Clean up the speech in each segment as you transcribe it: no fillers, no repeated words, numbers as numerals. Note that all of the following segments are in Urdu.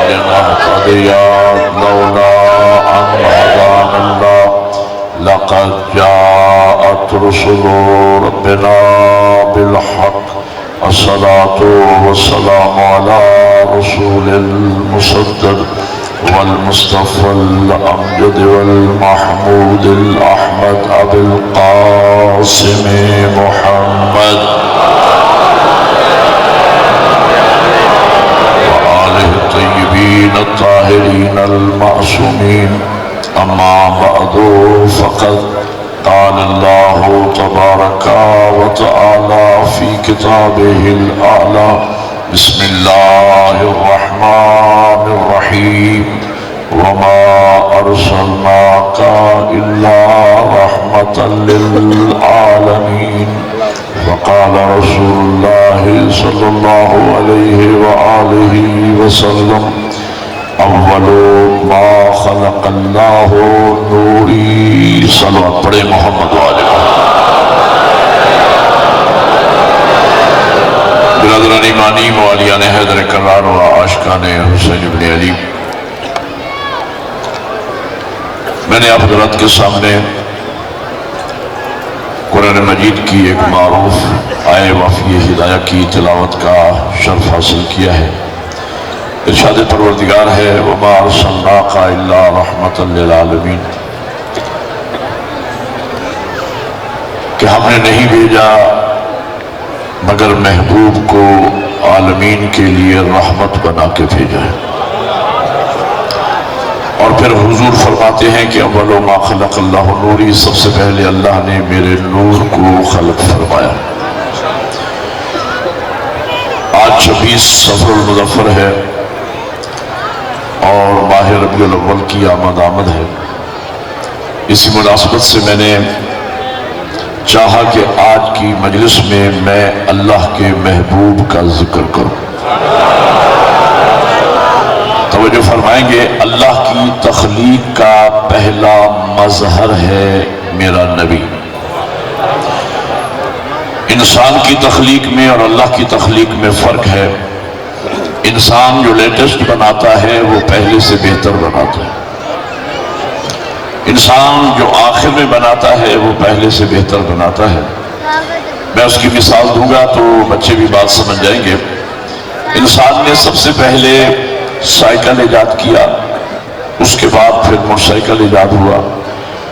لنهتدي لولا أن هدانا الله لقد جاءت رسل ربنا بالحق الصلاة والسلام على رسول المصدق والمصطفى الأمجد والمحمود الأحمد أبي القاسم محمد وآله الطيبين الطاهرين المعصومين. أما بعد فقد قال الله تبارك وتعالى في كتابه الأعلى: بسم الله الرحمن الرحيم وما أرسلناك إلا رحمة للعالمين. وقال رسول الله صلى الله عليه وآله وسلم: اول ما خلق اللہ نوری. صلوات پڑھے محمد والے. برادران ایمانی، موالیان حیدر کرار و عاشقان حسین ابن علی، میں نے آپ حضرات کے سامنے قرآن مجید کی ایک معروف آیے وافی ہدایہ کی تلاوت کا شرف حاصل کیا ہے. ارشاد پروردگار ہے: وما ارسلناک الا رحمۃ للعالمین، کہ ہم نے نہیں بھیجا مگر محبوب کو عالمین کے لیے رحمت بنا کے بھیجا ہے. اور پھر حضور فرماتے ہیں کہ اول ما خلق اللہ نوری، سب سے پہلے اللہ نے میرے نور کو خلق فرمایا. آج 26 صفر المظفر ہے اور ماہ ربیع الاول کی آمد ہے. اسی مناسبت سے میں نے چاہا کہ آج کی مجلس میں میں اللہ کے محبوب کا ذکر کروں. توجہ فرمائیں گے، اللہ کی تخلیق کا پہلا مظہر ہے میرا نبی. انسان کی تخلیق میں اور اللہ کی تخلیق میں فرق ہے. انسان جو لیٹسٹ بناتا ہے وہ پہلے سے بہتر بناتا ہے. انسان جو آخر میں بناتا ہے وہ پہلے سے بہتر بناتا ہے. میں اس کی مثال دوں گا تو بچے بھی بات سمجھ جائیں گے. انسان نے سب سے پہلے سائیکل ایجاد کیا، اس کے بعد پھر موٹر سائیکل ایجاد ہوا،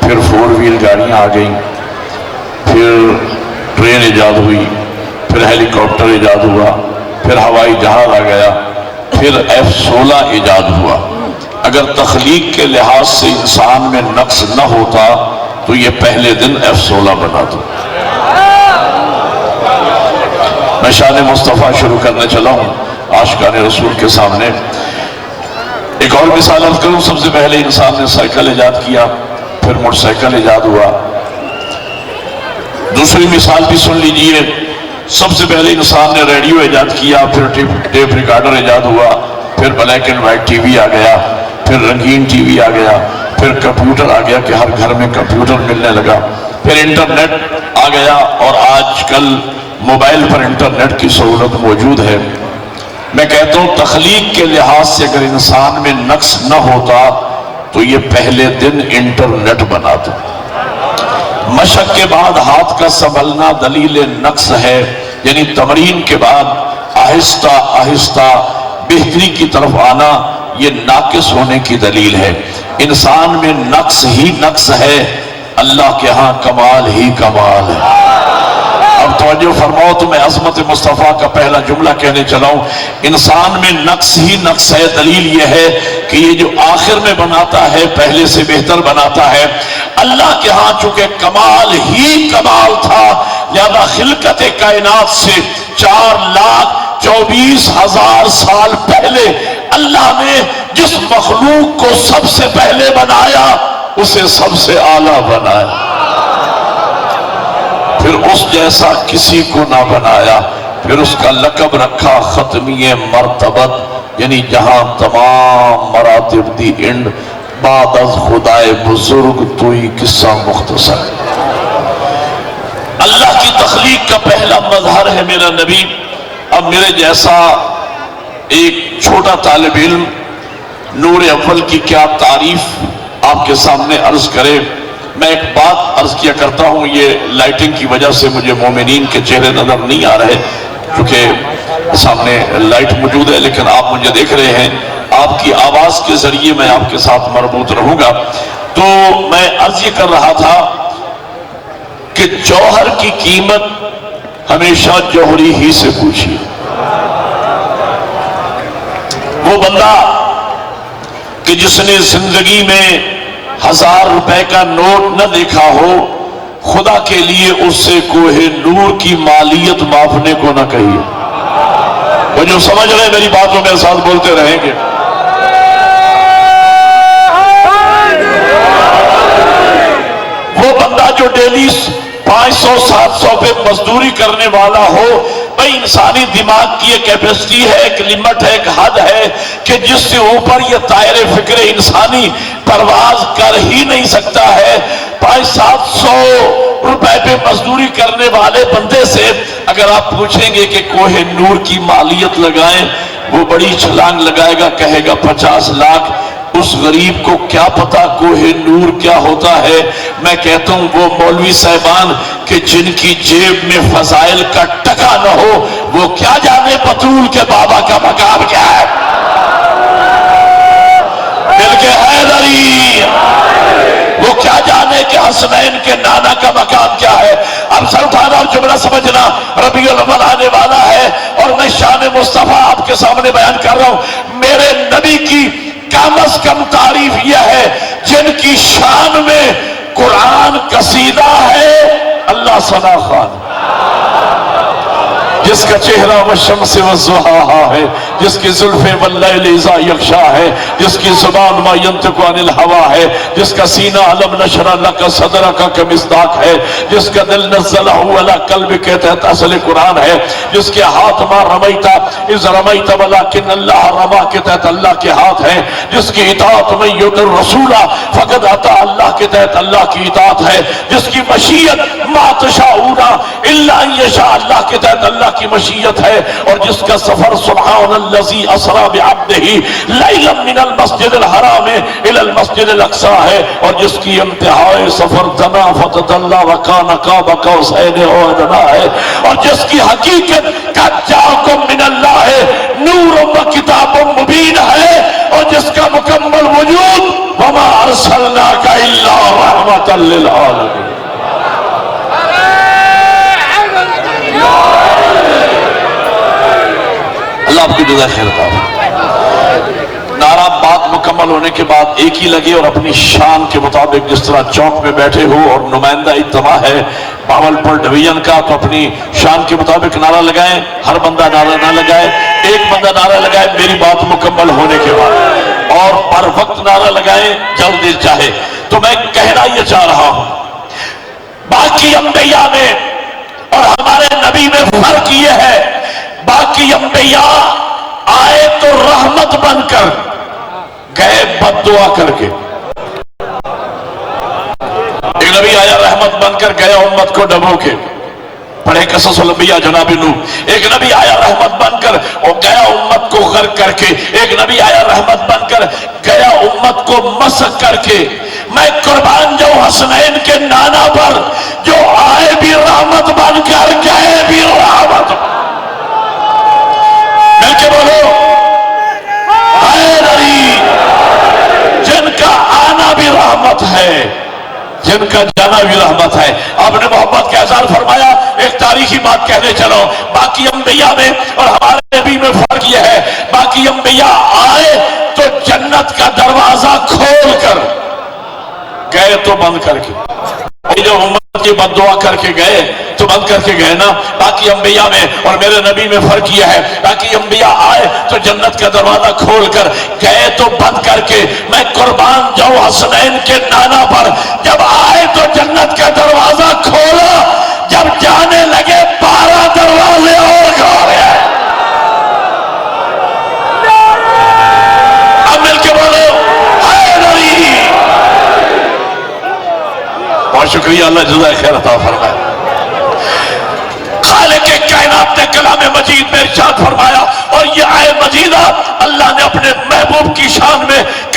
پھر 4 ویل گاڑیاں آ گئیں، پھر ٹرین ایجاد ہوئی، پھر ہیلی کاپٹر ایجاد ہوا، پھر ہوائی جہاز آ گیا، پھر F-16 ایجاد ہوا. اگر تخلیق کے لحاظ سے انسان میں نقص نہ ہوتا تو یہ پہلے دن F-16 بناتا. میں شان مصطفیٰ شروع کرنے چلا ہوں عاشقان رسول کے سامنے. ایک اور مثال عرض کروں. سب سے پہلے انسان نے سائیکل ایجاد کیا، پھر موٹر سائیکل ایجاد ہوا. دوسری مثال بھی سن لیجئے. سب سے پہلے انسان نے ریڈیو ایجاد کیا، پھر ٹیپ ریکارڈر ایجاد ہوا، پھر black and white T V آ گیا، پھر رنگین ٹی وی آ گیا، پھر کمپیوٹر آ گیا کہ ہر گھر میں کمپیوٹر ملنے لگا، پھر انٹرنیٹ آ گیا اور آج کل موبائل پر انٹرنیٹ کی سہولت موجود ہے. میں کہتا ہوں تخلیق کے لحاظ سے اگر انسان میں نقص نہ ہوتا تو یہ پہلے دن انٹرنیٹ بناتا. مشق کے بعد ہاتھ کا سنبھلنا دلیل نقص ہے، یعنی تمرین کے بعد آہستہ آہستہ بہتری کی طرف آنا یہ ناقص ہونے کی دلیل ہے. انسان میں نقص ہی نقص ہے، اللہ کے ہاں کمال ہی کمال ہے. اب توجہ فرماؤ تو میں عظمت مصطفیٰ کا پہلا جملہ کہنے چلا ہوں. انسان میں نقص ہی نقص ہے. دلیل یہ ہے کہ یہ جو آخر میں بناتا ہے پہلے سے بہتر بناتا ہے. اللہ کے ہاں چونکہ کمال ہی کمال تھا لہذا خلقت کائنات سے 4,24,000 سال پہلے اللہ نے جس مخلوق کو سب سے پہلے بنایا اسے سب سے اعلیٰ بنایا، پھر اس جیسا کسی کو نہ بنایا. پھر اس کا لقب رکھا ختمی مرتبت، یعنی جہاں تمام مراتب دی انڈ بعد از خدائے بزرگ توئی قصہ مختصر. اللہ کی تخلیق کا پہلا مظہر ہے میرا نبی. اب میرے جیسا ایک چھوٹا طالب علم نور اول کی کیا تعریف آپ کے سامنے عرض کرے. میں ایک بات عرض کیا کرتا ہوں، یہ لائٹنگ کی وجہ سے مجھے مومنین کے چہرے نظر نہیں آ رہے کیونکہ سامنے لائٹ موجود ہے، لیکن آپ مجھے دیکھ رہے ہیں. آپ کی آواز کے ذریعے میں آپ کے ساتھ مربوط رہوں گا. تو میں عرض یہ کر رہا تھا کہ جوہر کی قیمت ہمیشہ جوہری ہی سے پوچھیے. وہ بندہ کہ جس نے زندگی میں 1000 روپے کا نوٹ نہ دیکھا ہو، خدا کے لیے اس سے کوہ نور کی مالیت ماپنے کو نہ کہیے. وہ جو سمجھ رہے میری باتوں میں ساتھ بولتے رہیں گے. وہ بندہ جو ڈیلی 500-700 پہ مزدوری کرنے والا ہو، بھئی انسانی دماغ کی ایک کیپیسٹی ہے، ایک لمٹ ہے، ایک حد ہے کہ جس سے اوپر یہ طائر فکر انسانی پرواز کر ہی نہیں سکتا ہے. 500-700 روپے پہ مزدوری کرنے والے بندے سے اگر آپ پوچھیں گے کہ کوہ نور کی مالیت لگائیں، وہ بڑی چھلانگ لگائے گا، کہے گا 50 لاکھ. اس غریب کو کیا پتا کوہ نور کیا ہوتا ہے. میں کہتا ہوں وہ مولوی صاحبان کہ جن کی جیب میں فضائل کا ٹکا نہ ہو، وہ کیا جانے بطول کے بابا کا مقام کیا ہے. مل کے حیدری وہ کیا جانے کہ حسنین کے نانا کا مقام کیا ہے. اب سر اٹھانا اور جملہ سمجھنا. ربیع الاول آنے والا ہے اور میں شان مصطفیٰ آپ کے سامنے بیان کر رہا ہوں. میرے نبی کی کم از کم تعریف یہ ہے جن کی شان میں قرآن قصیدہ ہے. اللہ ثنا خان جس کا چہرہ والشمس والضحیٰ ہے، جس کی زلفیں واللیل اذا یغشا ہے، جس کی زبان ما ینطق عن الہوا ہے، جس کا سینہ علم نشرح لک صدرک کا مصداق ہے، جس کا دل نزلہ علی قلبک کے تحت اصل قرآن ہے، جس کے ہاتھ ما رمیت اذ رمیت ولکن اللہ رما کے تحت اللہ کے ہاتھ ہے، جس کی اطاعت من یطع الرسول فقد اطاع اللہ کے تحت اللہ کی اطاعت ہے، جس کی مشیت ما تشاءون الا ان یشاء اللہ کے تحت اللہ کی مشیت ہے، اور جس کا سفر سبحان الذی اسری بعبدہ لیلا من المسجد الحرام الى المسجد الاقصی ہے، اور جس کی انتہائی سفر دنا فتدلی وکان قاب قوسین او ادنی ہے، اور جس کی حقیقت قد جاءکم من اللہ نور و کتاب مبین ہے، اور جس کا مکمل وجود وما ارسلناک الا رحمۃ للعالمین. اللہ آپ کی جزائے خیر عطا. نعرہ بات مکمل ہونے کے بعد ایک ہی لگے اور اپنی شان کے مطابق جس طرح چوک میں بیٹھے ہو اور نمائندہ اجتماع ہے باولپور ڈویژن کا تو اپنی شان کے مطابق نعرہ لگائیں. ہر بندہ نعرہ نہ لگائے، ایک بندہ نعرہ لگائے میری بات مکمل ہونے کے بعد، اور پر وقت نعرہ لگائیں جلدی چاہے. تو میں کہنا یہ چاہ رہا ہوں باقی انبیاء میں اور ہمارے نبی میں فرق یہ ہے، باقی انبیاء آئے تو رحمت بن کر گئے بد دعا کر کے. ایک نبی آیا رحمت بن کر گیا امت کو ڈبو کے، پڑھے قصص الانبیاء جناب نوح. ایک نبی آیا رحمت بن کر اور گیا امت کو غرق کر کے. ایک نبی آیا رحمت بن کر گیا امت کو مسخ کر کے. میں قربان جاؤں حسنین کے نانا پر جو آئے بھی رحمت بن کر گئے بھی رحمت. مل کے بولو حیدری. جن کا آنا بھی رحمت ہے، جن کا جانا بھی رحمت ہے. آپ نے محبت کا اظہار فرمایا. ایک تاریخی بات کہنے چلو، باقی انبیاء میں اور ہمارے نبی میں فرق یہ ہے، باقی انبیاء آئے تو جنت کا دروازہ کھول کر گئے تو بند کر کے. جو امت کی بد دعا کر کے گئے تو بند کر کے گئے نا. باقی انبیاء میں اور میرے نبی میں فرق یہ ہے، باقی انبیاء آئے تو جنت کا دروازہ کھول کر گئے تو بند کر کے. میں قربان جاؤں حسنین کے نانا پر، جب آئے تو جنت کا دروازہ کھولا، جب جانے لگے 12 دروازے اور کھولے. اب مل کے بولو حیدری. بہت شکریہ، اللہ جزائے خیر عطا فرمائے. خالق کائنات نے کلام مجید میں ارشاد فرمایا، اور یہ آئے مجیدہ اللہ نے اپنے محبوب کی شان میں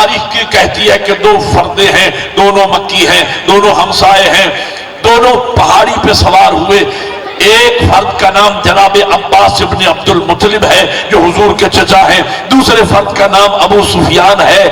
تاریخ کی کہتی ہے کہ دو فردے ہیں، دونوں مکی ہیں، دونوں ہمسائے ہیں، دونوں پہاڑی پہ سوار ہوئے۔ ایک فرد کا نام جناب عباس ابن عبد المطلب ہے جو حضور کے چچا ہیں، دوسرے فرد کا نام ابو سفیان ہے۔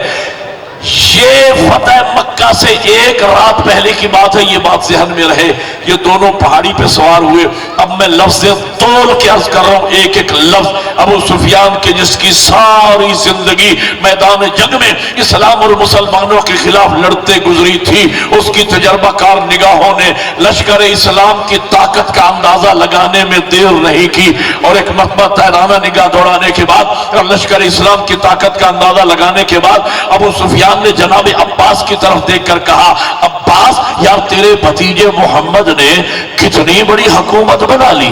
یہ فتح مکہ سے ایک رات پہلے کی بات ہے، یہ بات ذہن میں رہے۔ یہ دونوں پہاڑی پہ سوار ہوئے۔ اب میں لفظ تول کے عرض کر رہا ہوں، ایک ایک لفظ۔ ابو سفیان کے جس کی ساری زندگی میدان جنگ میں اسلام اور مسلمانوں کے خلاف لڑتے گزری تھی، اس کی تجربہ کار نگاہوں نے لشکر اسلام کی طاقت کا اندازہ لگانے میں دیر نہیں کی، اور ایک مرتبہ تیرانہ نگاہ دوڑانے کے بعد اور لشکر اسلام کی طاقت کا اندازہ لگانے کے بعد ابو سفیان نے جناب عباس کی طرف دیکھ کر کہا، عباس یار تیرے بھتیجے محمد نے کتنی بڑی حکومت بنا لی۔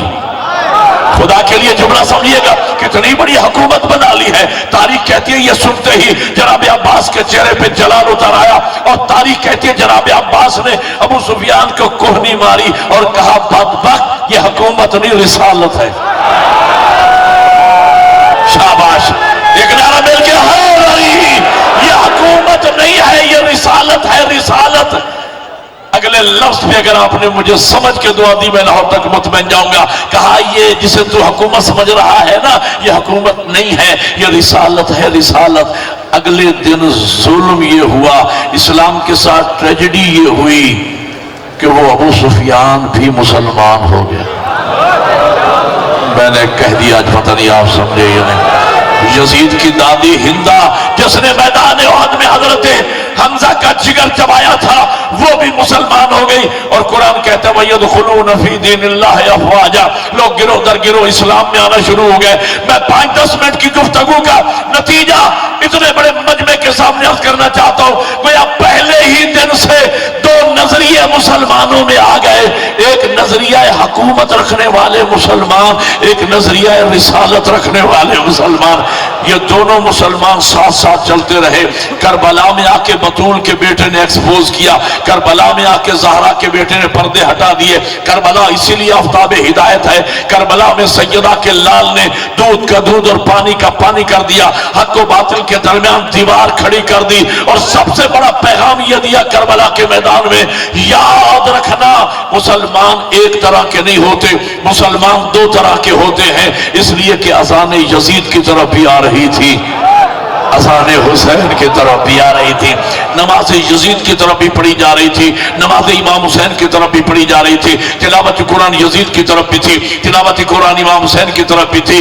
خدا کے لیے جملہ سمجھیے گا، کتنی بڑی حکومت بنا لی ہے۔ تاریخ کہتی ہے یہ سنتے ہی جناب عباس کے چہرے پہ جلال اتر آیا، اور تاریخ کہتی ہے جناب عباس نے ابو سفیان کو کوہنی ماری اور کہا بدبخت یہ حکومت نہیں رسالت ہے۔ شاباش، ایک نعرہ مل کے یہ حکومت نہیں ہے، یہ رسالت ہے، رسالت۔ اگلے لفظ پہ اگر آپ نے مجھے سمجھ کے دعا دی میں لاہور تک مطمئن جاؤں گا۔ کہا یہ جسے تو حکومت سمجھ رہا ہے نا، یہ حکومت نہیں ہے، یہ رسالت ہے، رسالت۔ اگلے دن ظلم یہ ہوا، اسلام کے ساتھ ٹریجڈی یہ ہوئی کہ وہ ابو سفیان بھی مسلمان ہو گیا۔ میں نے کہہ دیا، آج پتہ نہیں آپ سمجھے یا نہیں۔ یزید کی دادی ہندہ جس نے میدان احد میں حضرت حمزہ کا جگر چبایا تھا، وہ بھی مسلمان ہو گئی، اور قرآن کہتا ہے وَيَدْخُلُونَ فِي دِينِ اللَّهِ أَفْوَاجًا، لوگ گروہ در گروہ اسلام میں آنا شروع ہو گئے۔ میں 5-10 منٹ کی گفتگو کا نتیجہ اتنے بڑے مجمع کے سامنے عرض کرنا چاہتا ہوں۔ گویا پہلے ہی دن سے دو نظریے مسلمانوں میں آ گئے، ایک نظریہ حکومت رکھنے والے مسلمان، ایک نظریہ رسالت رکھنے والے مسلمان۔ یہ دونوں مسلمان ساتھ ساتھ چلتے رہے۔ کربلا میں آ کے بطول کے بیٹے نے ایکسپوز کیا، کربلا میں آ کے زہرا کے بیٹے نے پردے ہٹا دیے۔ کربلا اسی لیے آفتاب ہدایت ہے۔ کربلا میں سیدہ کے لال نے دودھ کا دودھ اور پانی کا پانی کر دیا، حق و باطل کے درمیان دیوار کھڑی کر دی، اور سب سے بڑا پیغام یہ دیا کربلا کے میدان میں، یاد رکھنا مسلمان ایک طرح کے نہیں ہوتے، مسلمان دو طرح کے ہوتے ہیں۔ اس لیے کہ اذان یزید کی طرف بھی آ رہی تھی، اذان حسین کی طرف بھی آ رہی تھی، نماز یزید کی طرف بھی پڑھی جا رہی تھی، نماز امام حسین کی طرف بھی پڑھی جا رہی تھی، تلاوت قرآن یزید کی طرف بھی تھی، تلاوت قرآن امام حسین کی طرف بھی تھی۔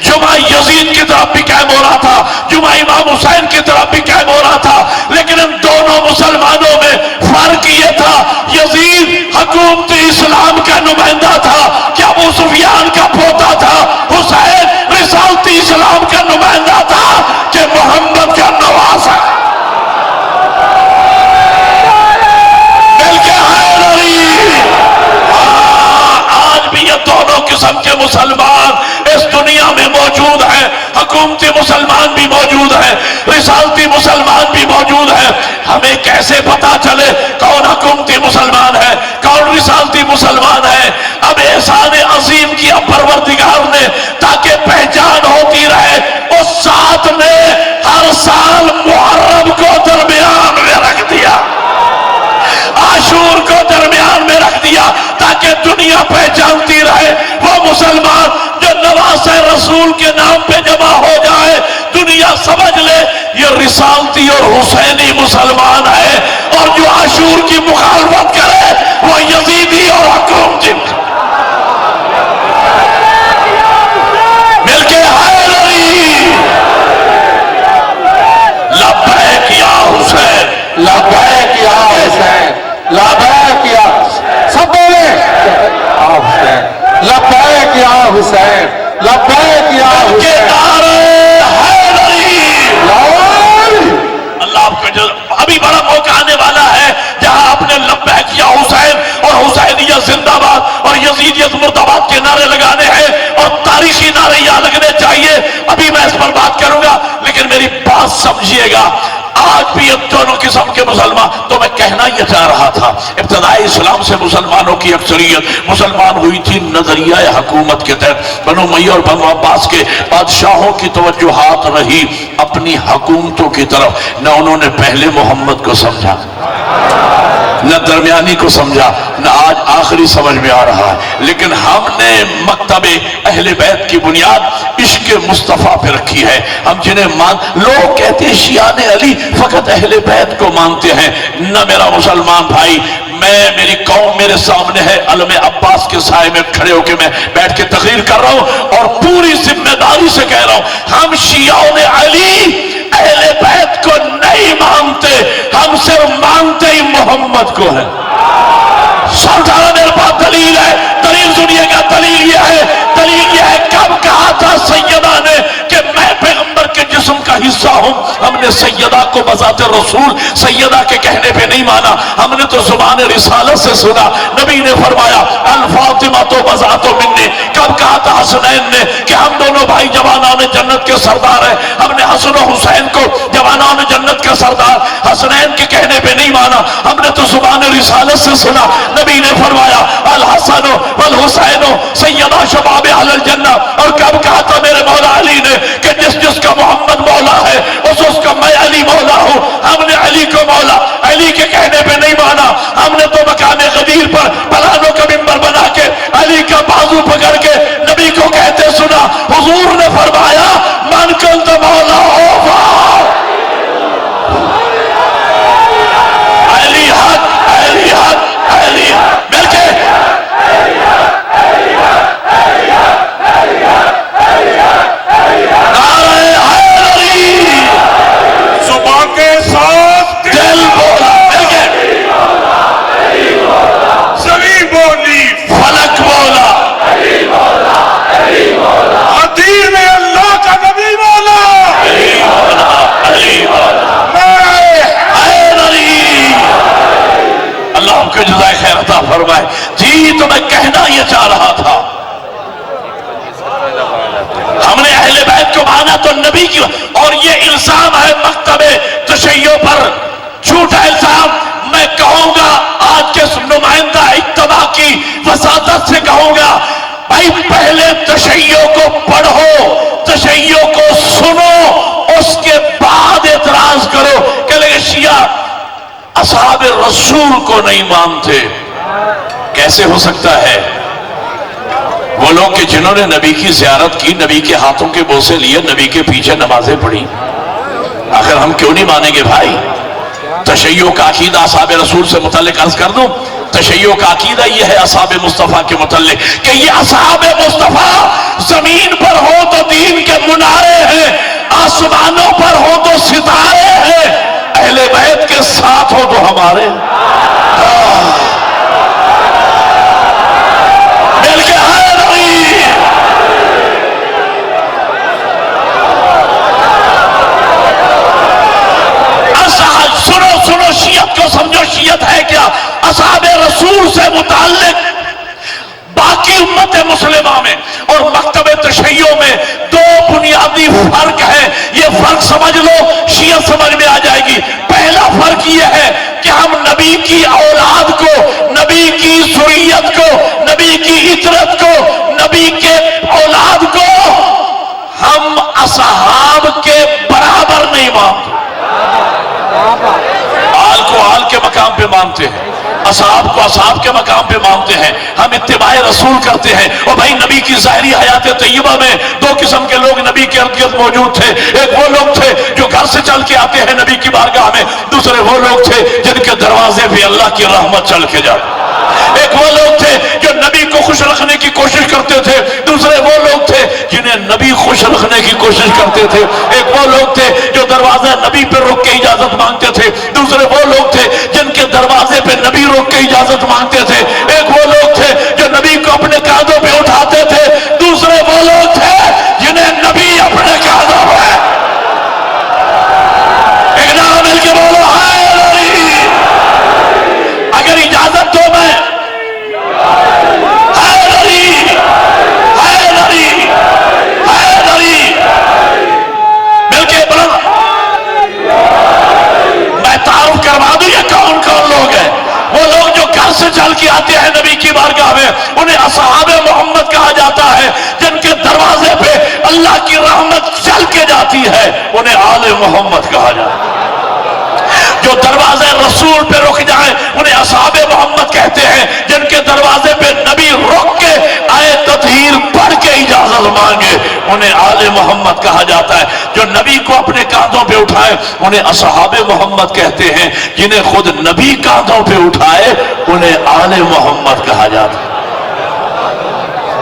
جمعہ یزید کی طرف بھی قائم ہو رہا تھا، جمعہ امام حسین کی طرف بھی قائم ہو رہا تھا، لیکن ان دونوں مسلمانوں میں فرق یہ تھا، یزید حکومت اسلام کا نمائندہ تھا کہ ابو سفیان کا پوتا تھا، حسین رسالتی اسلام کا نمائندہ تھا کہ محمد کا نواسا۔ آج بھی یہ دونوں قسم کے مسلمان اس دنیا میں موجود ہیں، حکومتی مسلمان بھی موجود ہیں، رسالتی مسلمان بھی موجود ہیں۔ ہمیں کیسے پتا چلے کون حکومتی مسلمان ہے کون رسالتی مسلمان ہے؟ اب احسان عظیم کیا پروردگار نے تاکہ پہچان ہوتی رہے، اس ساتھ نے ہر سال محرم کو درمیان میں رکھ دیا، عاشور کو درمیان میں رکھ دیا، تاکہ دنیا پہچانتی رہے وہ مسلمان جو نواسہ رسول کے نام پہ جمع ہو جائے، دنیا سمجھ لے یہ رسالتی اور حسینی مسلمان ہے، اور جو عاشور کی مخالفت کرے وہ یزیدی اور حکومتی۔ مل کے حیدری لبیک یا حسین، لبیک یا حسین، لبیک یا سب بولے لبیک یا حسین، لبیک یا حسین۔ اللہ آپ کا ابھی بڑا موقع آنے والا ہے جہاں آپ نے لبیک یا حسین اور حسینیت زندہ باد اور یزیدیت مرد آباد کے نعرے لگانے ہیں، اور تاریخی نعرے یہاں لگنے چاہیے۔ ابھی میں اس پر بات کروں گا، لیکن میری بات سمجھیے گا۔ آج بھی اب دونوں قسم کے مسلمان، تو میں کہنا یہ چاہ رہا تھا ابتدائی اسلام سے مسلمانوں کی اکثریت مسلمان ہوئی تھی نظریہ حکومت کے تحت۔ بنو امیہ اور بنو عباس کے بادشاہوں کی توجہات رہی اپنی حکومتوں کی طرف، نہ انہوں نے پہلے محمد کو سمجھا، نہ درمیانی کو سمجھا، نہ آج آخری سمجھ میں آ رہا ہے۔ لیکن ہم نے مکتب اہل بیت کی بنیاد عشق مصطفیٰ پہ رکھی ہے۔ ہم جنہیں لوگ کہتے ہیں شیعان علی فقط اہل بیت کو مانتے ہیں، نہ میرا مسلمان بھائی، میری قوم میرے سامنے ہے، علم عباس کے سائے میں کھڑے ہو کے میں بیٹھ کے تقریر کر رہا ہوں اور پوری ذمہ داری سے کہہ رہا ہوں، ہم شیعان علی اہل بیت کو نہیں مانتے، ہم صرف مانتے ہی محمد کو ہے۔ سلطانہ میرے پاس دلیل ہے، دلیل سنیے گا، دلیل یہ ہے کب کہا تھا سیدہ نے کہ میں پیغمبر کے جسم کا حصہ ہوں؟ ہم نے سیدہ کو بذات رسول سیدہ کے کہنے پہ نہیں مانا، ہم نے تو زبان رسالت سے سنا۔ نبی نے فرمایا الفاطمہ تو بذات منی۔ کب کہا تھا حسنین نے کہ ہم دونوں بھائی جوانان جنت کے سردار ہیں؟ ہم نے حسن و حسین کو جوانان جنت کے سردار حسنین کے کہنے پہ نہیں مانا، ہم نے تو زبان رسالت سے سنا۔ نبی نے فرمایا الحسن والحسین سیدہ شباب اہل الجنہ۔ اور کب کہا تھا میرے مولا علی نے کہ جس کا محمد مولا ہے اس کا میں علی مولا ہوں؟ ہم نے علی کو مولا، علی کے کہنے پہ نہیں مانا، ہم نے تو مقام غدیر پر پلانوں کا منبر بنا کے علی کا بازو پکڑ کے نبی کو کہتے سنا۔ حضور نے فرمایا من کنت مولا علی حق، علی حق، علی حق، مل کے جزائے خیر عطا فرمائے۔ جی تو میں کہنا یہ چاہ رہا تھا ہم نے اہل بیت کو مانا تو نبی کی، اور یہ الزام ہے مکتب تشیع پر، جھوٹا الزام۔ میں کہوں گا آج کے نمائندہ اتباع کی وساطت سے کہوں گا، بھائی پہلے تشیع کو پڑھو، تشیع کو سنو، اس کے بعد اعتراض کرو کہ لے شیعہ اصحاب رسول کو نہیں مانتے۔ کیسے ہو سکتا ہے؟ وہ لوگ کہ جنہوں نے نبی کی زیارت کی، نبی کے ہاتھوں کے بوسے لیے، نبی کے پیچھے نمازیں پڑھی، آخر ہم کیوں نہیں مانیں گے بھائی؟ تشیع کا عقیدہ اصحاب رسول سے متعلق عرض کر دوں، تشیع کا عقیدہ یہ ہے اصحاب مصطفیٰ کے متعلق کہ یہ اصحاب مصطفیٰ زمین پر ہو تو دین کے منارے ہیں، آسمانوں پر ہو تو ستارے ہیں، اہل بیت کے ساتھ ہو تو ہمارے مل کے ہے نہیں۔ سنو شیعت کو سمجھو، شیعت ہے کیا؟ اصحاب رسول سے متعلق باقی امت مسلمہ میں اور مکتب تشیع میں دو بنیادی فرق ہے، یہ فرق سمجھ لو، شیعت سمجھ میں آ جائے گی۔ پہلا فرق یہ ہے کہ ہم نبی کی اولاد کو، نبی کی ذریت کو، نبی کی اطرت کو، نبی کے اولاد کو ہم اصحاب کے برابر نہیں مانتے، آل کو آل کے مقام پہ مانتے ہیں، اصحاب کو اصحاب کے مقام پہ مانتے ہیں، ہم اتباع رسول کرتے ہیں۔ اور بھائی نبی کی ظاہری حیات طیبہ میں دو قسم کے لوگ نبی کے ارد گرد موجود تھے، ایک وہ لوگ تھے جو گھر سے چل کے آتے ہیں نبی کی بارگاہ میں، دوسرے وہ لوگ تھے جن کے دروازے پہ اللہ کی رحمت چل کے جاتے، ایک وہ لوگ تھے جو نبی کو خوش رکھنے کی کوشش کرتے تھے، دوسرے وہ لوگ تھے جنہیں نبی خوش رکھنے کی کوشش کرتے تھے، ایک وہ لوگ تھے جو دروازہ نبی پہ رک کے اجازت مانگتے تھے، دوسرے وہ لوگ تھے جن کے دروازے پہ نبی رک کے اجازت مانگتے تھے، ایک وہ لوگ تھے جو نبی کو اپنے کاندھوں پہ اٹھاتے تھے، دوسرے وہ لوگ تھے جنہیں نبی اپنے کاندھوں پہ ایک نام مل کے بولو ہائے نبی۔ اگر اجازت دو میں جاتی ہے انہیں آل محمد کہا جاتا ہے۔ جو دروازے رسول پہ رک جائیں انہیں اصحاب محمد کہتے ہیں۔ جن کے دروازے پہ نبی رک کے آئے تطہیر پڑھ کے اجازت مانگے انہیں آل محمد کہا جاتا ہے۔ جو نبی کو اپنے کاندھوں پہ اٹھائے انہیں اصحاب محمد کہتے ہیں۔ جنہیں خود نبی کاندھوں پہ اٹھائے انہیں آل محمد کہا جاتا ہے۔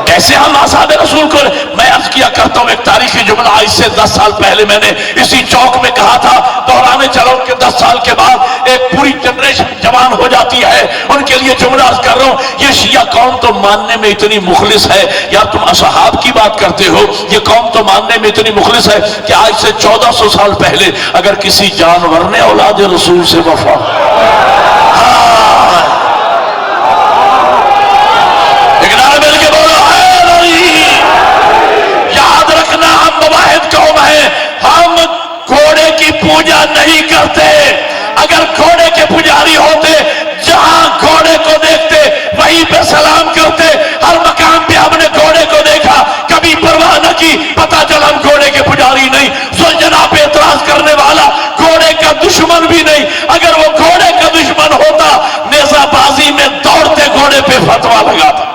کیسے ہم اصحاب رسول کو، میں عرض کیا کرتا ہوں ایک تاریخی جملہ، آج سے 10 سال پہلے میں نے اسی چوک میں کہا تھا، دہرانے چلو کہ 10 سال کے بعد ایک پوری جنریشن جوان ہو جاتی ہے، ان کے لیے جملہ عرض کر رہا ہوں، یہ شیعہ قوم تو ماننے میں اتنی مخلص ہے، یا تم اصحاب کی بات کرتے ہو، یہ قوم تو ماننے میں اتنی مخلص ہے کہ آج سے 1400 سال پہلے اگر کسی جانور نے اولاد رسول سے وفا، قوم ہے، ہم گھوڑے کی پوجا نہیں کرتے۔ اگر گھوڑے کے پجاری ہوتے جہاں گھوڑے کو دیکھتے وہیں پہ سلام کرتے۔ ہر مقام پہ ہم نے گھوڑے کو دیکھا، کبھی پرواہ نہ کی، پتہ چلا ہم گھوڑے کے پجاری نہیں۔ ذوالجناح پہ اعتراض کرنے والا گھوڑے کا دشمن بھی نہیں۔ اگر وہ گھوڑے کا دشمن ہوتا نیزہ بازی میں دوڑتے گھوڑے پہ فتویٰ لگاتا۔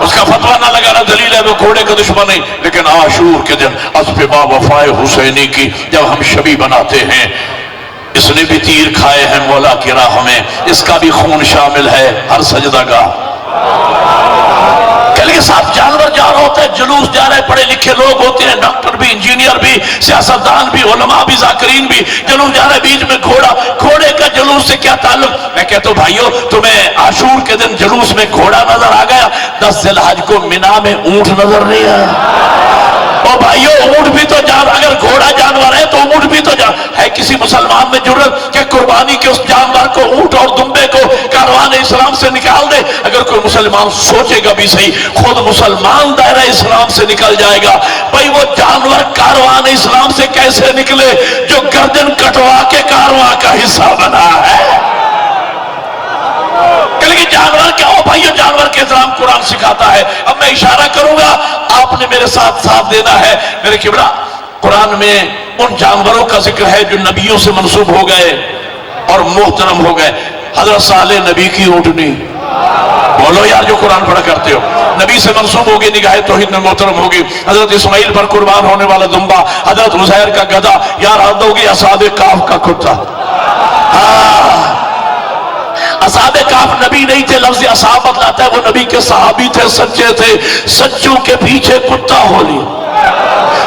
اس کا فتویٰ نہ لگانا دلیل ہے وہ گھوڑے کا دشمن نہیں۔ لیکن عاشور کے دن اسب با وفائے حسینی کی جب ہم شبی بناتے ہیں، اس نے بھی تیر کھائے ہیں مولا کی راہ میں، اس کا بھی خون شامل ہے ہر سجدہ گاہ۔ کہ لیکن ساتھ جانور جا رہا ہوتا ہے، جلوس جا رہے، پڑھے لکھے لوگ ہوتے ہیں، ڈاکٹر بھی، انجینئر بھی، سیاستدان بھی، علماء بھی، ذاکرین بھی، جلوس جا رہے، بیچ میں گھوڑے کا جلوس سے کیا تعلق؟ میں کہتا ہوں بھائیو، تمہیں عاشور کے دن جلوس میں گھوڑا نظر آ گیا، 10 ذی الحج کو مینا میں اونٹ نظر نہیں آیا؟ او بھائیو، اونٹ بھی تو جانور، اگر گھوڑا جانور ہے تو اونٹ بھی تو جانور ہے۔ کسی مسلمان میں جرت کہ قربانی کے اس جانور کو، اونٹ اور دمبے کو کاروان اسلام سے نکال دے؟ اگر کوئی مسلمان سوچے گا بھی صحیح، خود مسلمان دائرہ اسلام سے نکل جائے گا۔ بھائی وہ جانور کاروان اسلام سے کیسے نکلے جو گردن کٹوا کے کاروان کا حصہ بنا ہے؟ کہ جانور کیا ہو بھائیو، جانور کے احترام قرآن سکھاتا ہے۔ اب میں اشارہ کروں گا، آپ نے میرے ساتھ ساتھ دینا ہے۔ میرے کبرا، قرآن میں ان جانوروں کا ذکر ہے جو نبیوں سے منسوب ہو گئے اور محترم ہو گئے۔ حضرت صالح نبی کی اونٹنی، بولو یار جو قرآن پڑھا کرتے ہو، نبی سے منسوب ہوگی، نگاہ توحید میں محترم ہوگی۔ حضرت اسماعیل پر قربان ہونے والا دمبا، حضرت عزیر کا گدھا، یار حد ہوگی اصحاب کہف کا کتا۔ اصحاب کہف نبی نہیں تھے، لفظ اصحاب بتلاتا ہے وہ نبی کے صحابی تھے، سچے تھے۔ سچوں کے پیچھے کتا ہو لیا۔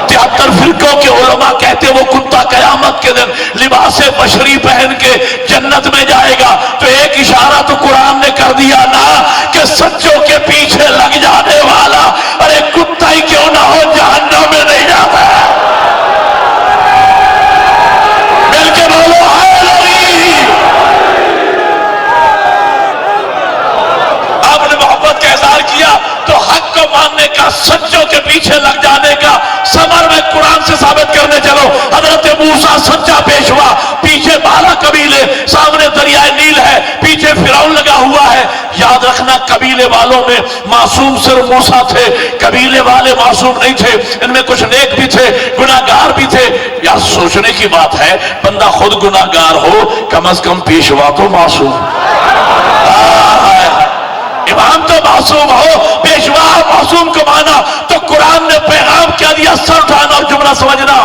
73 فرقوں کے علماء کہتے وہ کتا قیامت کے دن لباس بشری پہن کے جنت میں جائے گا۔ تو ایک اشارہ تو قرآن نے کر دیا نا کہ سچوں کے پیچھے لگ جانے والا، ارے کتا ہی کیوں نہ ہو جہنم میں نہیں جاتا ہے۔ مل کے بولو ہائے، آپ نے محبت کا اظہار کیا تو حق کو ماننے کا، سچوں کے پیچھے لگ جانے کا ثمر میں قرآن سے ثابت کرنے چلو۔ حضرت موسیٰ سچا پیشوا، پیچھے بالا قبیلے، سامنے دریائے نیل ہے، پیچھے فرعون لگا ہوا ہے۔ یاد رکھنا قبیلے والوں میں معصوم صرف موسیٰ تھے، قبیلے والے معصوم نہیں تھے، ان میں کچھ نیک بھی تھے، گناہگار بھی تھے۔ یار سوچنے کی بات ہے، بندہ خود گناہگار ہو، کم از کم پیشوا تو معصوم، امام تو معصوم ہو، پیشوا معصوم کو مانا تو قرآن نے پیغام کیا دیا، سر اٹھانا اور جملہ سمجھنا۔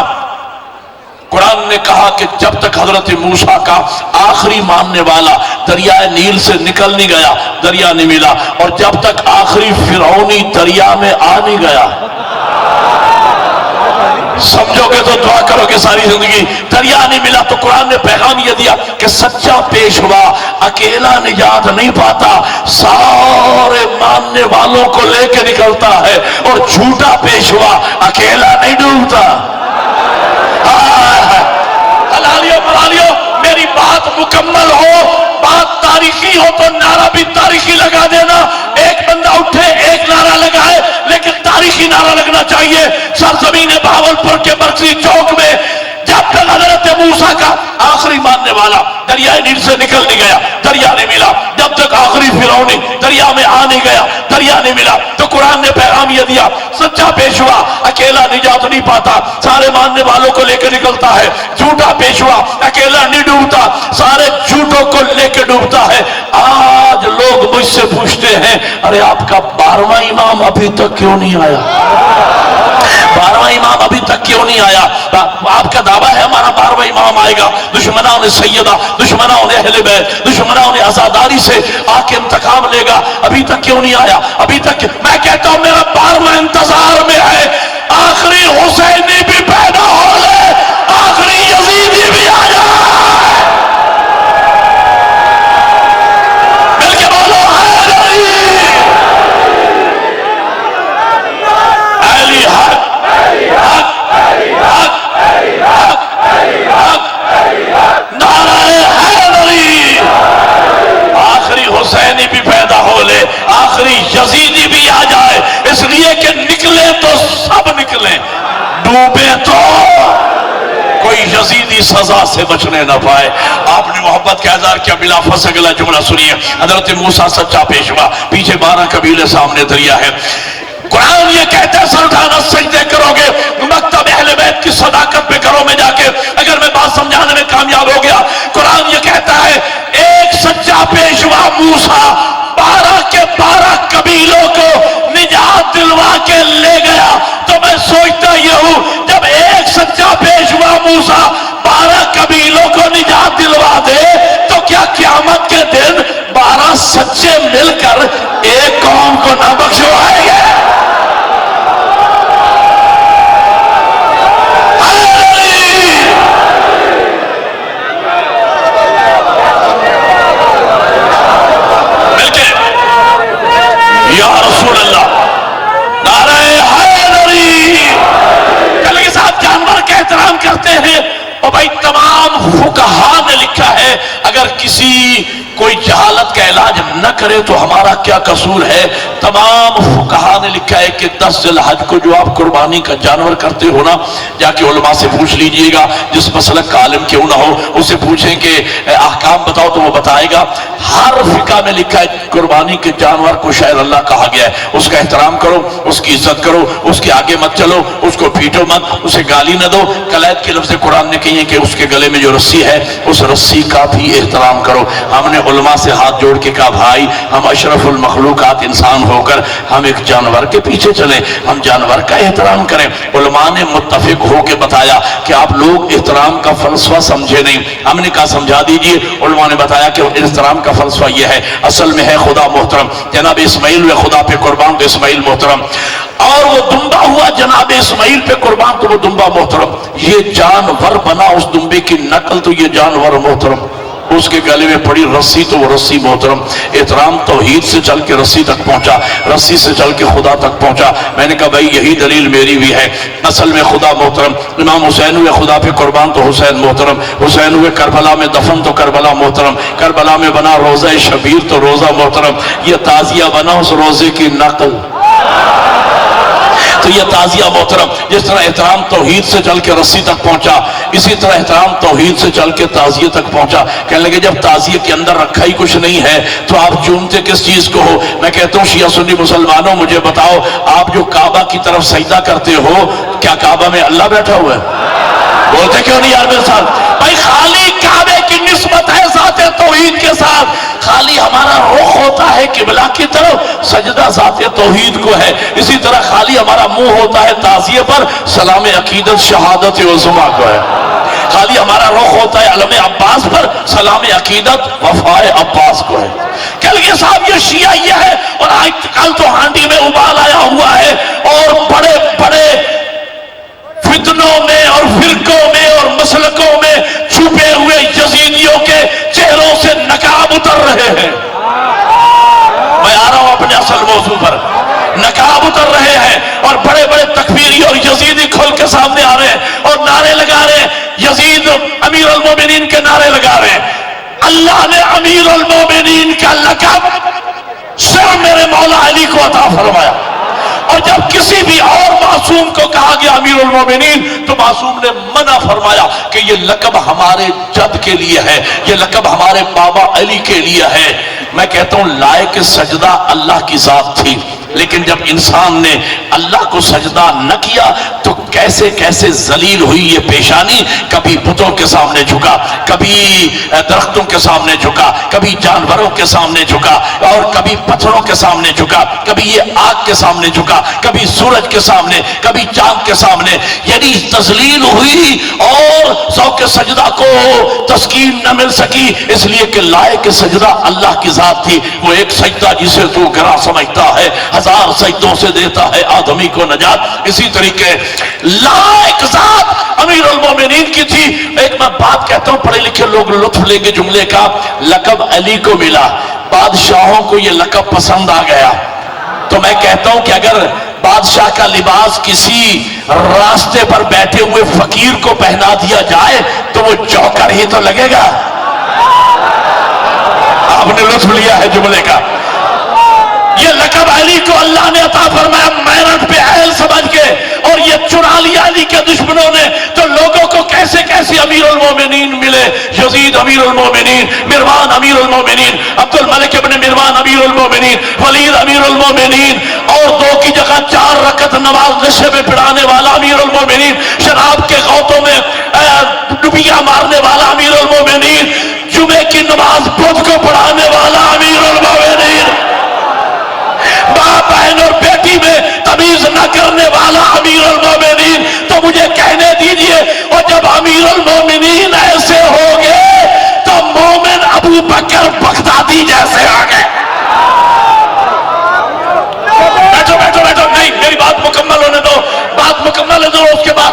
قرآن نے کہا کہ جب تک حضرت موسیٰ کا آخری ماننے والا دریائے نیل سے نکل نہیں گیا، دریا نہیں ملا، اور جب تک آخری فرعونی دریا میں آ نہیں گیا، سمجھو گے تو دعا کرو کہ ساری زندگی دریا نہیں ملا، تو قرآن نے پیغام یہ دیا کہ سچا پیشوا اکیلا نجات نہیں پاتا، سارے ماننے والوں کو لے کے نکلتا ہے، اور جھوٹا پیشوا اکیلا نہیں ڈوبتا۔ حلالیو ملالیو، میری بات مکمل ہو، بات تاریخی ہو تو نعرہ بھی تاریخی لگا دینا۔ ایک بندہ اٹھے ایک نعرہ لگائے، لیکن تاریخی نعرہ لگنا چاہیے۔ سرزمین بہاولپور کے مرکزی چوک میں جب تک حضرت موسیٰ کا آخری ماننے والا دریائے نیل سے نکل نہیں گیا دریا نہیں ملا، جب تک آخری فرعونی دریا میں آ نہیں گیا دریا نہیں ملا، تو قرآن نے پیغام یہ دیا سچا پیشوا اکیلا نجات نہیں پاتا، سارے ماننے والوں کو لے کے نکلتا ہے، جھوٹا پیشوا اکیلا نہیں ڈوبتا، سارے جھوٹوں کو لے کے ڈوبتا ہے۔ آج لوگ مجھ سے پوچھتے ہیں ارے آپ کا 12واں امام ابھی تک کیوں نہیں آیا؟ 12واں امام ابھی تک کیوں نہیں آیا؟ آپ کا دعویٰ ہے ہمارا 12واں امام آئے گا، دشمنوں نے سیدہ، دشمنوں نے اہل بیت، دشمنوں نے عزاداری سے آ کے انتقام لے گا، ابھی تک کیوں نہیں آیا؟ ابھی تک میں کہتا ہوں میرا 12واں انتظار میں ہے، آخری حسینی بھی پیدا ہو لے، آخری یزیدی بھی آ جائے، مل کے بولو حیدری، علی حق، نعرہ حیدری، آخری حسینی بھی پیدا ہو لے، آخری یزیدی بھی آ جائے، اس لیے کہ نکلے تو سب نکلیں، ڈوبے تو کوئی یزیدی سزا سے بچنے نہ پائے۔ آپ نے محبت کا اظہار کیا، بلا فصل اگلا جملہ سنیے، حضرت موسیٰ سچا پیشوا، پیچھے 12 قبیلے سامنے دریا ہے، قرآن یہ کہتا ہے سر اٹھانا سجدے کرو گے، مکتب اہل بیت کی صداقت پہ کرو میں جا کے، اگر میں بات سمجھانے میں کامیاب ہو گیا، قرآن یہ کہتا ہے ایک سچا پیشوا موسیٰ 12 کے 12 قبیلوں کو نجات دلوا کے لے گیا، تو میں سوچتا یہ ہوں جب ایک سچا پیشوا موسیٰ 12 قبیلوں کو نجات دلوا دے تو کیا قیامت کے دن 12 سچے مل کر ایک قوم کو نہ بخشوائیں گے؟ یا رسول اللہ، نعرہ حیدری، کل کے ساتھ جانور کا احترام کرتے ہیں، اور بھائی تمام فقہا نے لکھا ہے اگر کسی کوئی جہالت کا علاج نہ کرے تو ہمارا کیا قصور ہے؟ تمام فقہا نے لکھا ہے کہ 10 ذی الحج کو جو آپ قربانی کا جانور کرتے ہو نا، جا کے علماء سے پوچھ لیجئے گا، جس مسلک کا عالم کیوں نہ ہو، اس سے پوچھیں کہ احکام بتاؤ تو وہ بتائے گا۔ ہر فقہ میں لکھا ہے قربانی کے جانور کو شاعر اللہ کہا گیا ہے، اس کا احترام کرو، اس کی عزت کرو، اس کے آگے مت چلو، اس کو پیٹو مت، اسے گالی نہ دو، قلید کے لفظ قرآن نے کہی ہے کہ اس کے گلے میں جو رسی ہے اس رسی کا بھی احترام کرو۔ ہم نے علماء سے ہاتھ جوڑ کے کہا بھائی ہم اشرف المخلوقات انسان ہو کر ہم ایک جانور کے پیچھے چلیں، ہم جانور کا احترام کریں۔ علماء نے متفق ہو کے بتایا کہ آپ لوگ احترام کا فلسفہ سمجھے نہیں، ہم نے کہا سمجھا دیجئے، علماء نے بتایا کہ احترام کا فلسفہ یہ ہے، اصل میں ہے خدا محترم، جناب اسماعیل ہوئے خدا پہ قربان تو اسماعیل محترم، اور وہ دمبا ہوا جناب اسماعیل پہ قربان تو وہ دمبا محترم، یہ جانور بنا اس دمبے کی نقل تو یہ جانور محترم، اس کے گلے میں پڑی رسی تو وہ رسی محترم۔ احترام توحید سے چل کے رسی تک پہنچا، رسی سے چل کے خدا تک پہنچا۔ میں نے کہا بھائی یہی دلیل میری بھی ہے، اصل میں خدا محترم، امام حسین ہوئے خدا پہ قربان تو حسین محترم، حسین ہوئے کربلا میں دفن تو کربلا محترم، کربلا میں بنا روزہ شبیر تو روزہ محترم، یہ تعزیہ بنا اس روزے کی نقل تو یہ تعزیہ محترم۔ جس طرح احترام توحید سے چل کے رسی تک پہنچا، اسی طرح احترام توحید سے چل کے تعزیہ تک پہنچا۔ کہنے لگے جب تعزیہ کے اندر رکھا ہی کچھ نہیں ہے تو آپ چومتے کس چیز کو ہو؟ میں کہتا ہوں شیعہ سنی مسلمانوں مجھے بتاؤ، آپ جو کعبہ کی طرف سجدہ کرتے ہو کیا کعبہ میں اللہ بیٹھا ہوا ہے؟ بولتے کیوں نہیں یار میرے ساتھ؟ بھائی خالی کعبے کی نسبت ہے ذات توحید کے ساتھ، خالی ہمارا رخ ہوتا ہے قبلہ کی طرف، سجدہ ذات توحید کو ہے۔ اسی طرح خالی ہمارا منہ ہوتا ہے تعزیہ پر، سلام عقیدت شہادت عظمیٰ کو ہے۔ خالی ہمارا رخ ہوتا ہے علم عباس پر، سلام عقیدت وفائے عباس کو ہے۔ کل کے صاحب یہ شیعہ یہ ہے، اور آج کل تو ہانڈی میں ابال آیا ہوا ہے، اور بڑے بڑے فتنوں میں اور فرقوں میں اور مسلکوں میں چھپے ہوئے یزیدیوں کے چہروں سے نقاب اتر رہے ہیں۔ میں آ رہا ہوں اپنے اصل موضوع پر، نقاب اتر رہے ہیں، اور بڑے بڑے تکفیری اور یزیدی کھل کے سامنے آ رہے ہیں اور نعرے لگا رہے ہیں، یزید امیر المومنین کے نعرے لگا رہے ہیں۔ اللہ نے امیر المومنین کا لقب صرف میرے مولا علی کو عطا فرمایا، اور جب کسی بھی اور معصوم کو کہا گیا امیر المومنین تو معصوم نے منع فرمایا کہ یہ لقب ہمارے جد کے لیے ہے، یہ لقب ہمارے بابا علی کے لیے ہے۔ میں کہتا ہوں لائق سجدہ اللہ کی ذات تھی، لیکن جب انسان نے اللہ کو سجدہ نہ کیا تو کیسے کیسے ذلیل ہوئی یہ پیشانی، کبھی بتوں کے سامنے جھکا، کبھی درختوں کے سامنے جھکا، کبھی جانوروں کے سامنے جھکا، اور کبھی پتھروں کے سامنے جھکا، کبھی یہ آگ کے سامنے جھکا، کبھی سورج کے سامنے، کبھی چاند کے سامنے، یعنی تذلیل ہوئی اور ذوق سجدہ کو تسکین نہ مل سکی، اس لیے کہ لائق سجدہ اللہ کی ذات تھی۔ وہ ایک سجدہ جسے تو گراں سمجھتا ہے ہزار سجدوں سے دیتا ہے آدمی کو نجات، اسی طریقے لائق ذات امیر المومنین کی تھی۔ ایک میں بات کہتا ہوں، پڑھے لکھے لوگ لطف لیں گے جملے کا، لقب علی کو ملا، بادشاہوں کو یہ لقب پسند آ گیا، تو میں کہتا ہوں کہ اگر بادشاہ کا لباس کسی راستے پر بیٹھے ہوئے فقیر کو پہنا دیا جائے تو وہ جوکر ہی تو لگے گا۔ آپ نے لطف لیا ہے جملے کا۔ یہ لقب علی کو اللہ نے عطا فرمایا محنت پہ اہل سمجھ کے، اور یہ چرا لیا علی کے دشمنوں نے، تو لوگوں کو کیسے کیسے امیر المومنین ملے، یزید امیر المومنین، مروان امیر المومنین، عبد الملک ابن مروان امیر المومنین، ولید امیر المومنین، اور 2 کی جگہ 4 رکعت نماز نشے میں پڑھانے والا امیر المومنین، شراب کے غوطوں میں ڈبیاں مارنے والا امیر المومنین، جمعے کی نماز بدھ کو پڑھانے والا امیر المومنین، باپ بہن اور بیٹی میں تمیز نہ کرنے والا امیر المومنین۔ تو مجھے کہنے دیجئے، اور جب امیر المومنین ایسے ہو گئے تو مومن ابو بکر بغدادی جیسے آ گئے۔ بیٹھو بیٹھو بیٹھو، نہیں میری بات مکمل ہونے دو، بات مکمل ہونے دو، اس کے بعد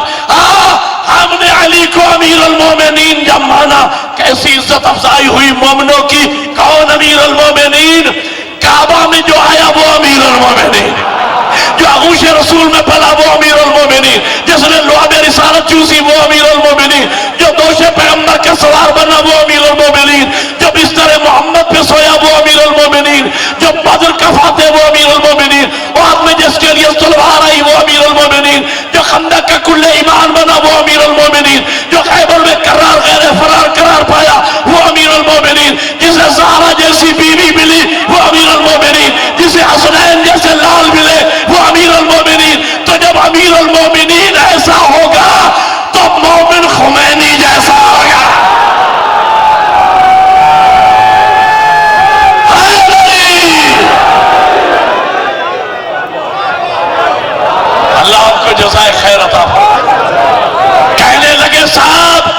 ہم نے علی کو امیر المومنین جب مانا، کیسی عزت افزائی ہوئی مومنوں کی۔ کون امیر المومنین؟ کعبہ میں جو آیا وہ امیر المومنین، جو آغوش رسول میں پلا وہ امیر المومنین، جس نے لعاب رسالت چوسی وہ امیر المومنین، جو دوش پیغمبر کا سوار بنا وہ امیر المومنین، جو بستر محمد پہ سویا وہ امیر المومنین، جو بدر کا فاتح وہ امیر المومنین، اور میں جس کے لیے تلوار آئی وہ امیر المومنین، جو خندق کا کل ایمان بنا وہ امیر المومنین، جو خیبر میں قرار غیر فرار قرار پایا وہ امیر المومنین، جسے زہرا جیسی بیوی ملی وہ امیر المومنین، جسے حسنین جیسے لال ملے وہ امیر المومنین۔ تو جب امیر المومنین ایسا ہوگا تو مومن خمینی جیسا ہوگا۔ اللہ آپ کو جزائے خیر عطا فرمائے۔ کہنے لگے صاحب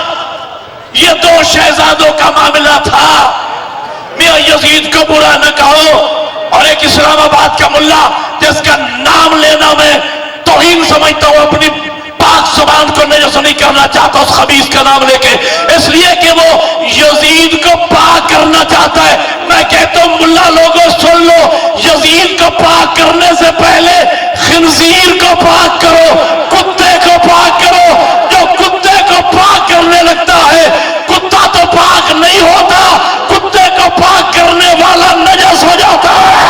یہ 2 شہزادوں کا معاملہ تھا، میاں یزید کو برا نہ کہو، اور ایک اسلام آباد کا ملا جس کا نام لینا میں توہین سمجھتا ہوں، اپنی پاک زبان کو نجس نہیں کرنا چاہتا اس خبیث کا نام لے کے، اس لیے کہ وہ یزید کو پاک کرنا چاہتا ہے۔ میں کہتا ہوں ملا لوگوں سن لو، یزید کو پاک کرنے سے پہلے خنزیر کو پاک کرو، کتے کو پاک کرو۔ جو کتے کو پاک کرنے لگتا ہے، کتا تو پاک نہیں ہوتا، کتے کو پاک کرنے والا نجس ہو جاتا ہے۔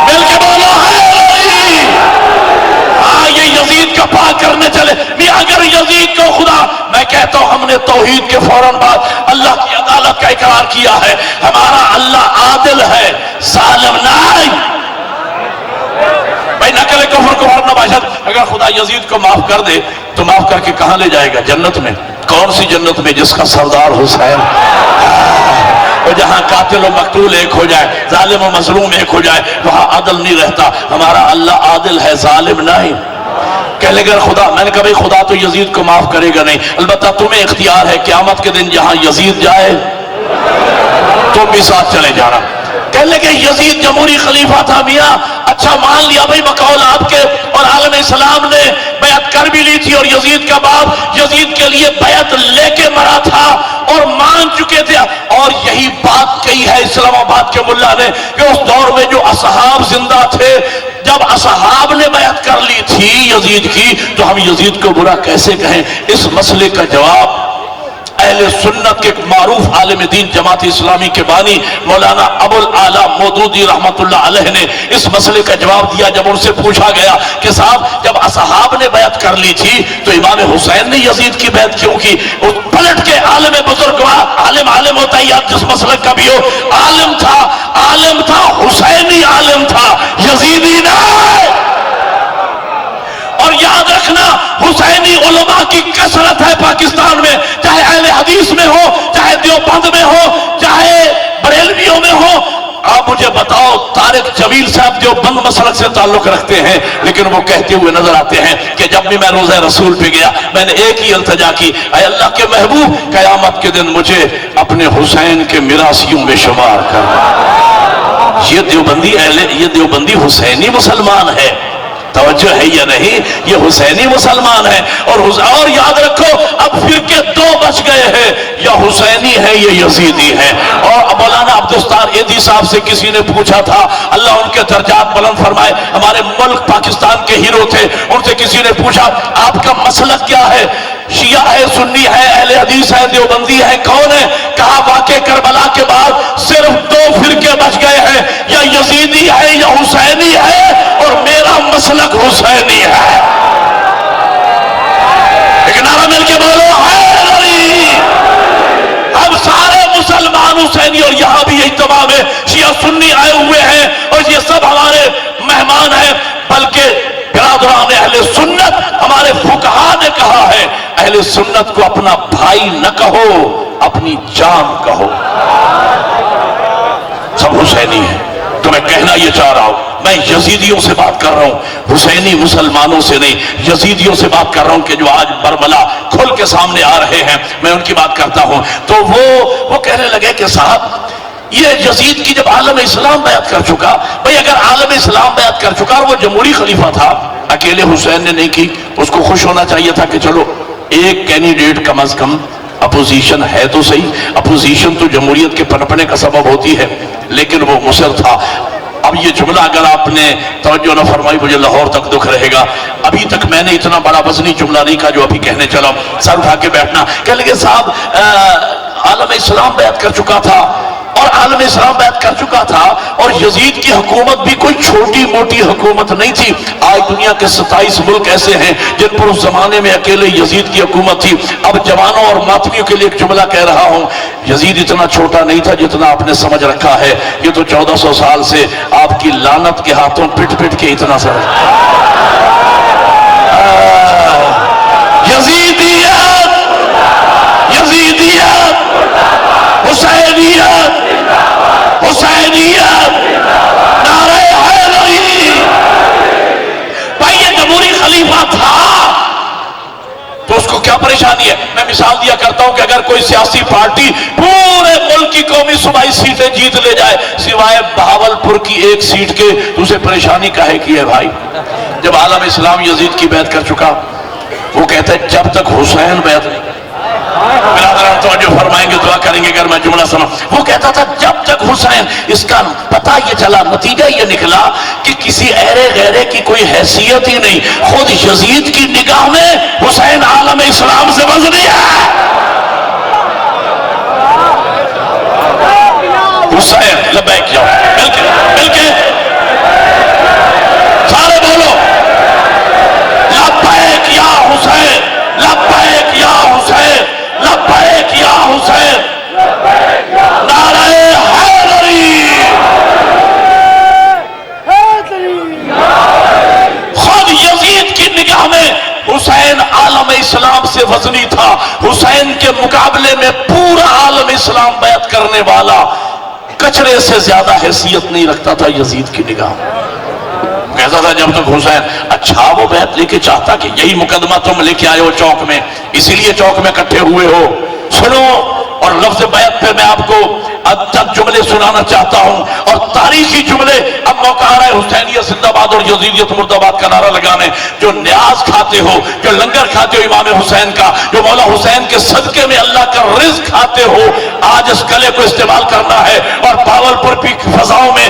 مل کے بولو ہے، ہاں یہ یزید کا پاک کرنے چلے۔ اگر یزید کو خدا، میں کہتا ہوں ہم نے توحید کے فوراً بعد اللہ کی عدالت کا اقرار کیا ہے، ہمارا اللہ عادل ہے، ظالم نہیں۔ بھائی نہ کرے کفر کو ورنہ باشد، اگر خدا یزید کو معاف کر دے تو معاف کر کے کہاں لے جائے گا؟ جنت میں۔ کون سی جنت میں؟ جس کا سردار حسین، اور جہاں قاتل و مقتول ایک ہو جائے، ظالم و مظلوم ایک ہو جائے، وہاں عدل نہیں رہتا۔ ہمارا اللہ عادل ہے، ظالم نہیں۔ کہہ لے گا خدا، میں نے کہا بھئی خدا تو یزید کو معاف کرے گا نہیں، البتہ تمہیں اختیار ہے قیامت کے دن جہاں یزید جائے تم بھی ساتھ چلے جانا۔ کہہ لے کہ یزید جمہوری خلیفہ تھا میاں، اچھا مان لیا بھئی مقول آپ کے، اور عالم اسلام نے بیعت کر بھی لی تھی، اور یزید کا باپ یزید کے لیے بیعت لے کے مرا تھا اور مان چکے تھے، اور یہی بات کہی ہے اسلام آباد کے ملا نے کہ اس دور میں جو اصحاب زندہ تھے، جب اصحاب نے بیعت کر لی تھی یزید کی، تو ہم یزید کو برا کیسے کہیں؟ اس مسئلے کا جواب اہل سنت کے معروف عالم دین جماعت اسلامی کے بانی مولانا ابو الاعلیٰ مودودی رحمت اللہ علیہ نے اس مسئلے کا جواب دیا جب ان سے پوچھا گیا کہ صاحب جب اصحاب نے بیعت کر لی تھی تو امام حسین نے یزید کی بیعت کیوں کی؟ اس پلٹ کے عالم بزرگ عالم ہوتا ہے یا جس مسلک کا بھی ہو، عالم تھا حسینی عالم تھا، یزیدی نہیں۔ اور یاد رکھنا حسینی علماء کی کثرت ہے پاکستان میں، چاہے اہل حدیث میں ہو، چاہے دیوبند میں ہو، چاہے بریلویوں میں ہو۔ آپ مجھے بتاؤ طارق جمیل صاحب دیوبند مسلک سے تعلق رکھتے ہیں لیکن وہ کہتے ہوئے نظر آتے ہیں کہ جب بھی میں روضہ رسول پہ گیا میں نے ایک ہی التجا کی، اے اللہ کے محبوب قیامت کے دن مجھے اپنے حسین کے میراثیوں میں شمار کر۔ یہ دیوبندی حسینی مسلمان ہے، توجہ ہے یا نہیں؟ یہ حسینی مسلمان ہے۔ اور یاد رکھو اب فرقے دو بچ گئے ہیں، یا حسینی ہے یا یزیدی ہے۔ اور مولانا عبدالستار ایدھی صاحب سے کسی نے پوچھا تھا، اللہ ان کے درجات بلند فرمائے، ہمارے ملک پاکستان کے ہیرو تھے، ان سے کسی نے پوچھا آپ کا مسلک کیا ہے؟ شیعہ ہے، سنی ہے، اہل حدیث ہے، دیوبندی ہے، کون ہے؟ کہا واقع کربلا کے بعد صرف دو فرقے بچ گئے ہیں، یا یزیدی ہے یا حسینی ہے، اور میرا مسلک حسینی ہے۔ ایک نعرہ مل کے بولو حیدری۔ اب سارے مسلمان حسینی، اور یہاں بھی یہی تمام ہے، شیعہ سنی آئے ہوئے ہیں اور یہ سب ہمارے مہمان ہیں، بلکہ برادران اہل سنت ہمارے فقہا نے کہا ہے اہل سنت کو اپنا بھائی نہ کہو، اپنی جان کہو۔ سب حسینی ہیں، تو میں کہنا یہ چاہ رہا ہوں، میں یزیدیوں سے بات کر رہا ہوں، حسینی مسلمانوں سے نہیں، یزیدیوں سے بات کر رہا ہوں کہ جو آج بربلا کھل کے سامنے آ رہے ہیں، میں ان کی بات کرتا ہوں۔ تو وہ کہنے لگے کہ صاحب یہ یزید کی جب عالم اسلام بیعت کر چکا، بھئی اگر عالم اسلام بیعت کر چکا اور وہ جمہوری خلیفہ تھا، اکیلے حسین نے نہیں کی، اس کو خوش ہونا چاہیے تھا کہ چلو ایک کینڈیڈیٹ کم از کم اپوزیشن ہے تو صحیح۔ اپوزیشن تو جمہوریت کے پنپنے کا سبب ہوتی ہے، لیکن وہ مصر تھا۔ اب یہ جملہ اگر آپ نے توجہ نہ فرمائی مجھے لاہور تک دکھ رہے گا، ابھی تک میں نے اتنا بڑا وزنی جملہ نہیں کہا جو ابھی کہنے چلا، سر اٹھا کے بیٹھنا۔ کہہ لگے صاحب عالم اسلام بیعت کر چکا تھا، اور عالم اسلام بیعت کر چکا تھا، اور یزید کی حکومت بھی کوئی چھوٹی موٹی حکومت نہیں تھی۔ آج دنیا کے 27 ملک ایسے ہیں جن پر اس زمانے میں اکیلے یزید کی حکومت تھی۔ اب جوانوں اور ماتمیوں کے لیے ایک جملہ کہہ رہا ہوں، یزید اتنا چھوٹا نہیں تھا جتنا آپ نے سمجھ رکھا ہے، یہ تو 1400 سال سے آپ کی لعنت کے ہاتھوں پٹ پٹ کے اتنا سمجھ۔ یزیدیت، حسینیت، حسینیت، نعرہ حیدری۔ بھائی یہ جمہوری خلیفہ تھا تو اس کو کیا پریشانی ہے؟ میں مثال دیا کرتا ہوں کہ اگر کوئی سیاسی پارٹی پورے ملک کی قومی صوبائی سیٹیں جیت لے جائے سوائے بہاولپور کی ایک سیٹ کے، تو اسے پریشانی کاہے کی ہے بھائی؟ جب عالم اسلام یزید کی بیعت کر چکا، وہ کہتا ہے جب تک حسین بیعت نہیں، برادران توجہ فرمائیں گے، دعا کریں گے اگر میں جملہ سنا۔ وہ کہتا تھا جب تک حسین، اس کا پتہ یہ چلا، نتیجہ یہ نکلا کہ کسی ایرے غیرے کی کوئی حیثیت ہی نہیں، خود یزید کی نگاہ میں حسین عالم اسلام سے وزنی ہے۔ حسین لبیک جاؤ، مل کے سارے بولو لبیک یا حسین، لبیک یا حسین، لبیک یا حسین، نعرہ حیدری۔ خود یزید کی نگاہ میں حسین عالم اسلام سے وزنی تھا۔ حسین کے مقابلے میں پورا عالم اسلام بیعت کرنے والا کچرے سے زیادہ حیثیت نہیں رکھتا تھا یزید کی نگاہ میں۔ کہتا تھا جب تک حسین، اچھا وہ بیعت لے کے چاہتا کہ یہی مقدمہ تم لے کے آئے ہو چوک میں، اسی لیے چوک میں اکٹھے ہوئے ہو، سنو۔ اور لفظ بیعت پہ میں آپ کو چند جملے سنانا چاہتا ہوں، اور تاریخی جملے۔ اب موقع آ رہا ہے حسینیت زندہ باد اور یزیدیت مرد آباد کا نعرہ لگانے۔ جو نیاز کھاتے ہو، جو لنگر کھاتے ہو امام حسین کا، جو مولا حسین کے صدقے میں اللہ کا رزق کھاتے ہو، آج اس کلے کو استعمال کرنا ہے اور بہاولپور کی فضاؤں میں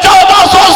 1400